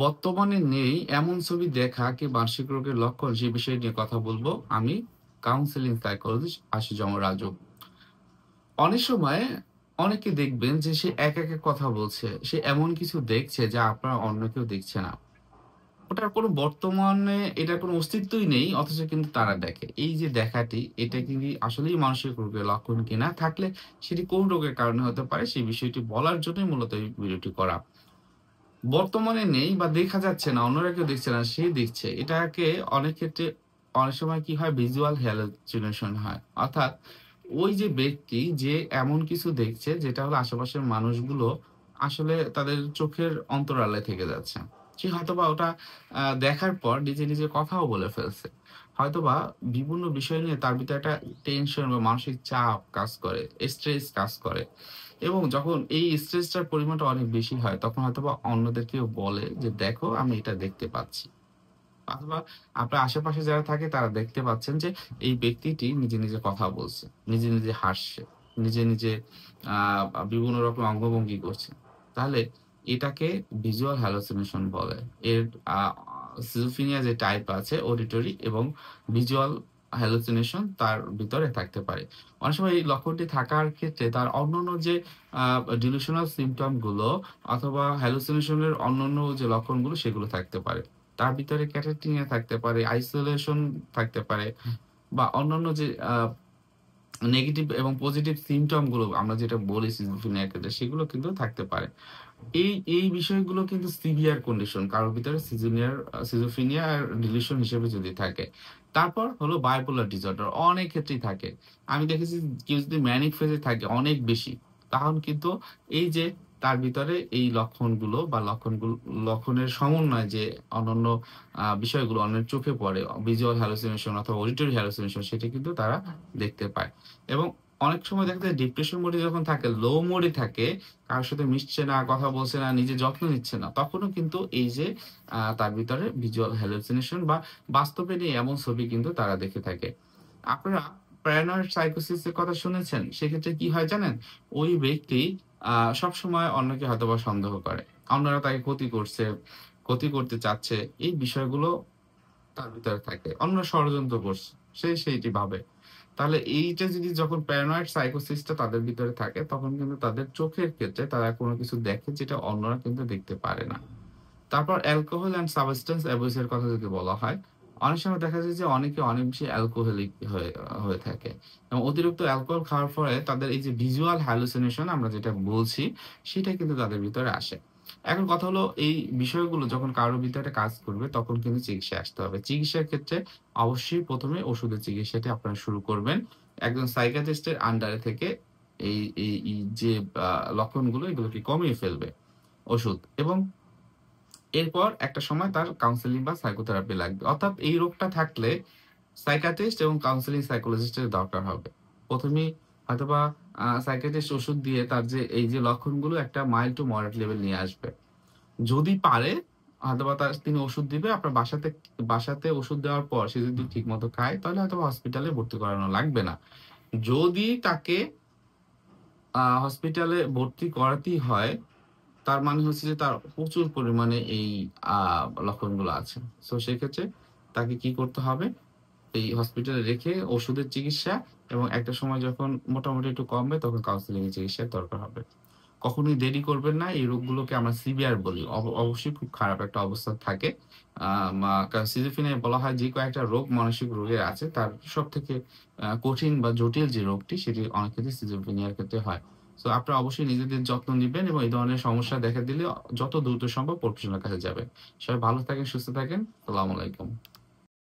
বর্তমানে নেই এমন ছবি দেখা কি মানসিক রোগের লক্ষণ সে বিষয় নিয়ে কথা বলবো। আমি কাউন্সেলিং সাইকোলজিস্ট আশিজম রাজু। অনেক সময় অনেকে দেখবেন যে সে একা কথা বলছে। সে এমন কিছু দেখছে যা আপনার অন্য কেউ দেখছে না। ওটার কোনো বর্তমানে এটার কোনো অস্তিত্বই নেই অথচ কিন্তু তারা দেখে। এই যে দেখাটি এটা কি আসলেই মানসিক রোগের লক্ষণ কিনা? থাকলে সেটি কোন রোগের কারণে হতে পারে সেই বিষয়টি বলার জন্যই মূলত এই ভিডিওটি করা। বর্তমানে নেই বা দেখা যাচ্ছে না, অন্যরা কেউ দেখছে না, সে দেখছে। এটাকে অনেক ক্ষেত্রে অনেক সময় কি হয় ভিজুয়াল হ্যালুসিনেশন হয়। অর্থাৎ ওই যে ব্যক্তি যে এমন কিছু দেখছে যেটা হলো আশেপাশের মানুষগুলো আসলে তাদের চোখের অন্তরালে থেকে যাচ্ছে। সে হয়তোবা ওটা দেখার পর নিজে কথাও বলে ফেলছে। হয়তোবা বিভিন্ন বিষয় নিয়ে তার ভিতরে একটা টেনশন বা মানসিক চাপ কাজ করে, স্ট্রেস কাজ করে। এবং যখন এই স্ট্রেসটার পরিমাণটা অনেক বেশি হয়, তখন হয়তোবা অন্যদেরকেও বলে যে, "দেখো আমি এটা দেখতে পাচ্ছি।" অথবা আপনার আশেপাশে যারা থাকে তারা দেখতে পাচ্ছেন যে, এই ব্যক্তিটি নিজে কথা বলছে, নিজে হাসছে, নিজে আ বিভিন্ন রকম অঙ্গভঙ্গি করছে। তাহলে এটাকে ভিজুয়াল হ্যালুসিনেশন বলে। এর আ সিজোফ্রেনিয়া যে টাইপ আছে অডিটরি এবং ভিজুয়াল হ্যালুসিনেশন তার ভিতরে থাকতে পারে। অনেক সময় এই লক্ষণটি থাকার ক্ষেত্রে তার অন্যান্য যে আ ডিলুশনাল সিম্পটম গুলো অথবা হ্যালুসিনেশন এর অন্যান্য যে লক্ষণগুলো সেগুলো থাকতে পারে। তার ভিতরে ক্যাটাটনিয়া থাকতে পারে, আইসোলেশন থাকতে পারে বা অন্যান্য যে নেগেটিভ এবং পজিটিভ সিম্পটম গুলো আমরা যেটা বলি সিজোফ্রেনিয়ার ক্ষেত্রে সেগুলো কিন্তু থাকতে পারে। এই বিষয়গুলো কিন্তু সিভিয়ার কন্ডিশন। কারোর ভিতরে সিজোফ্রেনিয়া আর ডিলিউশন হিসেবে যদি থাকে। তারপর হলো বাইপোলার ডিসঅর্ডার অনেক ক্ষেত্রেই থাকে। আমি দেখেছি কেউ যদি ম্যানিক ফেজ এ থাকে অনেক বেশি, তখন কিন্তু এই যে তার ভিতরে এই লক্ষণগুলো বা লক্ষণের সমন্বয় যে অন্যান্য বিষয়গুলো অন্যের চোখে পড়ে, ভিজুয়াল হ্যালুসিনেশন অথবা অডিটরি হ্যালুসিনেশন সেটা কিন্তু তারা দেখতে পায়। এবং অনেক সময় দেখা যায় ডিপ্রেশন মোড এ যখন থাকে, লো মোড এ থাকে, কারো সাথে মিশছে না, কথা বলছে না, নিজের যত্ন নিচ্ছে না। তখনও কিন্তু এই যে তার ভিতরে ভিজুয়াল হ্যালুসিনেশন বা বাস্তবে নেই এমন ছবি কিন্তু তারা দেখে থাকে। আপনারা প্যারানয়েড সাইকোসিস এর কথা শুনেছেন? সেক্ষেত্রে কি হয় জানেন? ওই ব্যক্তি আ সবসময় অন্যকে হয়তোবা সন্দেহ করে। অন্যরা তাকে ক্ষতি করছে, ক্ষতি করতে চাচ্ছে। এই বিষয়গুলো তার ভিতরে থাকে। অন্যরা ষড়যন্ত্র করছে। সে সেইটি ভাবে। তাহলে এইটা যদি যখন প্যারানয়েড সাইকোসিস টা তাদের ভিতরে থাকে, তখন কিন্তু তাদের চোখের ক্ষেত্রে তারা কোন কিছু দেখে যেটা অন্যরা কিন্তু দেখতে পারে না। তারপর অ্যালকোহল অ্যান্ড সাবস্টেন্স অ্যাবিউস এর কথা যদি বলা হয়, অনেক সময় দেখা যায় যে অনেকে অনেক বেশি অ্যালকোহলিক হয়ে থাকে। এবং অতিরিক্ত অ্যালকোহল খাওয়ার ফলে তাদের এই যে ভিজুয়াল হ্যালুসিনেশন আমরা যেটা বলছি, সেটা কিন্তু তাদের ভিতরে আসে। এখন কথা হলো এই বিষয়গুলো যখন কারো ভিতরে কাজ করবে তখন কিন্তু চিকিৎসায় আসতে হবে। চিকিৎসার ক্ষেত্রে অবশ্যই ১ম এ ওষুধের চিকিৎসাটি আপনারা শুরু করবেন। একজন সাইকিয়াট্রিস্ট এর আন্ডারে থেকে এই এই এই যে আ লক্ষণগুলো এগুলোকে কমিয়ে ফেলবে ওষুধ এবং এরপর একটা সময় তার কাউন্সেলিং বা সাইকোথেরাপি লাগবে। অর্থাৎ এই রোগটা থাকলে সাইকিয়াট্রিস্ট এবং কাউন্সেলিং সাইকোলজিস্ট এর দরকার হবে। ১ম এই হয়তোবা সাইকিয়াট্রিস্ট ওষুধ দিয়ে তার যে এই যে লক্ষণগুলো একটা মাইল্ড টু মডারেট লেভেল নিয়ে আসবে। যদি পারে হয়তোবা তিনি ওষুধ দিবে। আপনার বাসাতে ওষুধ দেওয়ার পর সে যদি ঠিকমতো খায় তাহলে হয়তোবা হসপিটালে ভর্তি করানো লাগবে না। যদি তাকে হসপিটালে ভর্তি করাতেই হয় তার মানে হচ্ছে যে তার প্রচুর পরিমাণে এই আ লক্ষণগুলো আছে। সো সেক্ষেত্রে তাকে কি করতে হবে? এই হসপিটালে রেখে ওষুধের চিকিৎসা এবং একটা সময় যখন মোটামুটি একটু কমবে তখন কাউন্সেলিং এর চিকিৎসার দরকার হবে। কখনোই দেরি করবেন না। এই রোগগুলোকে আমরা সিভিয়ার বলি। অবশ্যই খুব খারাপ একটা অবস্থা থাকে। আ মা কারণ সিজোফ্রেনিয়া বলা হয় যে কয়েকটা রোগ মানসিক রোগের আছে তার সবথেকে কঠিন বা জটিল যে রোগটি সেটি অনেক ক্ষেত্রে সিজোফ্রেনিয়ার ক্ষেত্রে হয়। সো আপনারা অবশ্যই নিজেদের যত্ন নিবেন এবং এই ধরনের সমস্যা দেখা দিলে যত দ্রুত সম্ভব প্রফেশনাল এর কাছে যাবেন। সবাই ভালো থাকেন, সুস্থ থাকেন। আসসালামু আলাইকুম।